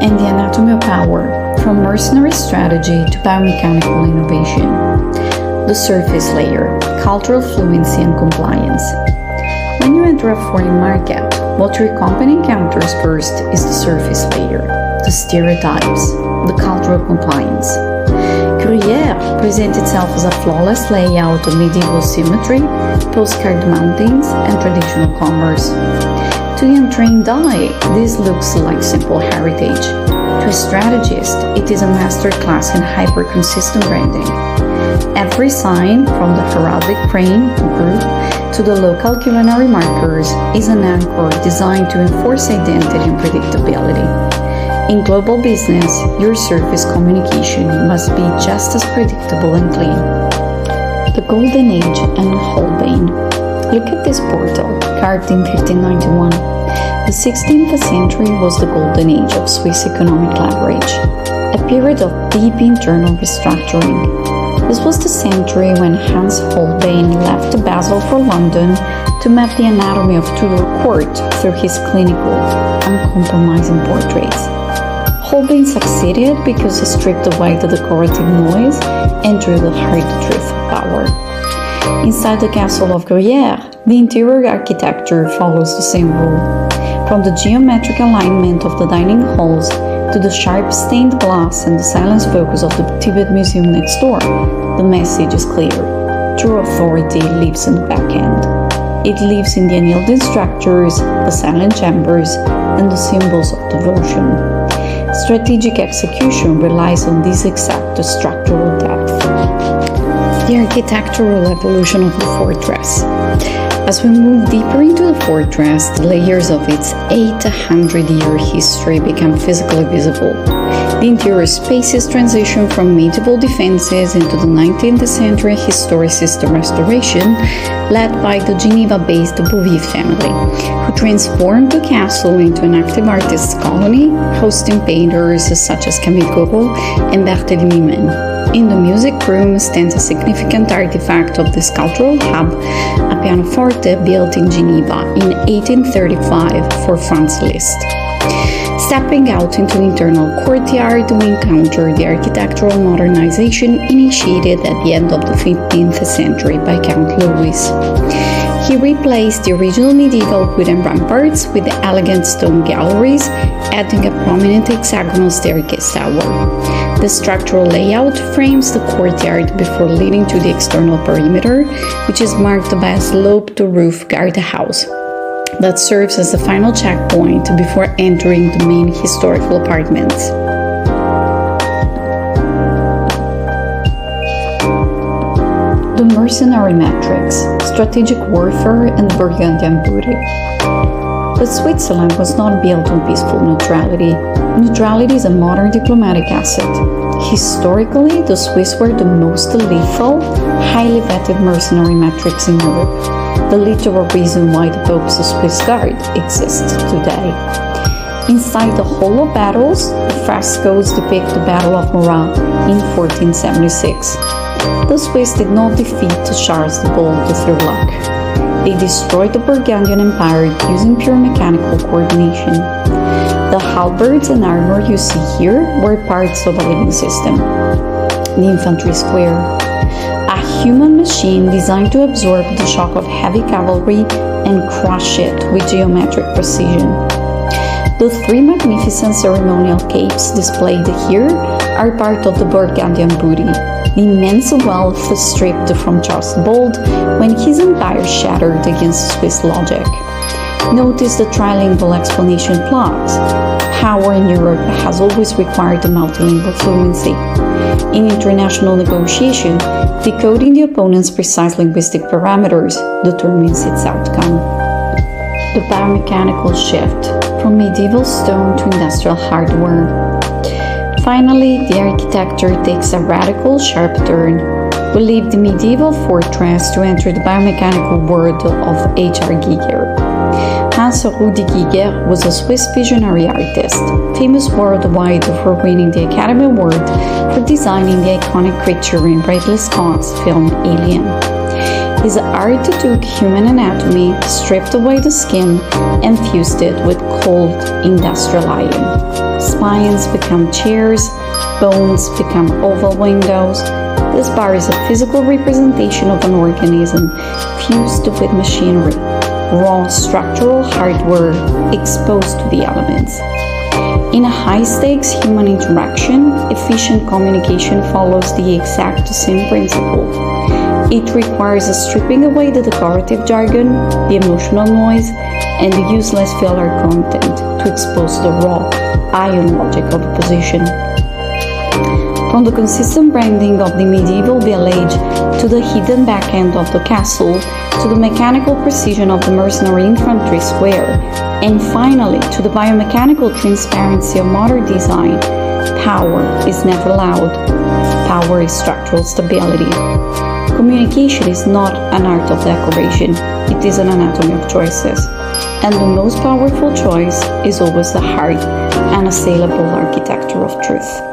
and the anatomy of power, from mercenary strategy to biomechanical innovation. The surface layer, cultural fluency and compliance. When you enter a foreign market, what your company encounters first is the surface layer, the stereotypes, the cultural compliance. Gruyères presents itself as a flawless layout of medieval symmetry, postcard mountings, and traditional commerce. To the untrained eye, this looks like simple heritage. To a strategist, it is a masterclass in hyper-consistent branding. Every sign, from the heraldic crane group to the local culinary markers, is an anchor designed to enforce identity and predictability. In global business, your surface communication must be just as predictable and clean. The Golden Age and Holbein. Look at this portal, carved in 1591. The 16th century was the golden age of Swiss economic leverage, a period of deep internal restructuring. This was the century when Hans Holbein left Basel for London to map the anatomy of Tudor court through his clinical, uncompromising portraits. Holbein succeeded because he stripped away the decorative noise and drew the hard truth of power. Inside the castle of Gruyères, the interior architecture follows the same rule. From the geometric alignment of the dining halls to the sharp stained glass and the silent focus of the Tibet Museum next door, the message is clear. True authority lives in the back end. It lives in the unyielding structures, the silent chambers, and the symbols of devotion. Strategic execution relies on this exact structural depth. The architectural evolution of the fortress. As we move deeper into the fortress, the layers of its 800-year history become physically visible. The interior spaces transition from medieval defenses into the 19th century historicist restoration, led by the Geneva-based Bouvier family, who transformed the castle into an active artists' colony, hosting painters such as Camille Corot and Barthélemy Maine. In the music room stands a significant artifact of this cultural hub, a pianoforte built in Geneva in 1835 for Franz Liszt. Stepping out into the internal courtyard, we encounter the architectural modernization initiated at the end of the 15th century by Count Louis. He replaced the original medieval wooden ramparts with the elegant stone galleries, adding a prominent hexagonal staircase tower. The structural layout frames the courtyard before leading to the external perimeter, which is marked by a slope-to-roof guardhouse that serves as the final checkpoint before entering the main historical apartments. The mercenary metrics, strategic warfare, and Burgundian booty. But Switzerland was not built on peaceful neutrality. Neutrality is a modern diplomatic asset. Historically, the Swiss were the most lethal, highly vetted mercenary metrics in Europe, the literal reason why the Pope's Swiss Guard exists today. Inside the Hall of Battles, the frescoes depict the Battle of Morat in 1476. The Swiss did not defeat Charles the Bold through luck. They destroyed the Burgundian Empire using pure mechanical coordination. The halberds and armor you see here were parts of a living system. The infantry square, a human machine designed to absorb the shock of heavy cavalry and crush it with geometric precision. The three magnificent ceremonial capes displayed here are part of the Burgundian booty, the immense wealth stripped from Charles the Bold when his empire shattered against Swiss logic. Notice the trilingual explanation plot. Power in Europe has always required a multilingual fluency. In international negotiation, decoding the opponent's precise linguistic parameters determines its outcome. The biomechanical shift from medieval stone to industrial hardware. Finally, the architecture takes a radical, sharp turn. We leave the medieval fortress to enter the biomechanical world of H.R. Giger. Hans Rudi Giger was a Swiss visionary artist, famous worldwide for winning the Academy Award for designing the iconic creature in Ridley Scott's film Alien. His art took human anatomy, stripped away the skin, and fused it with cold industrial iron. Spines become chairs, bones become oval windows. This bar is a physical representation of an organism fused with machinery, raw structural hardware exposed to the elements. In a high-stakes human interaction, efficient communication follows the exact same principle. It requires a stripping away the decorative jargon, the emotional noise, and the useless filler content to expose the raw, iron logic of a position. From the consistent branding of the medieval village to the hidden back end of the castle, to the mechanical precision of the mercenary infantry square, and finally to the biomechanical transparency of modern design, power is never loud. Power is structural stability. Communication is not an art of decoration, it is an anatomy of choices. And the most powerful choice is always the hard, unassailable architecture of truth.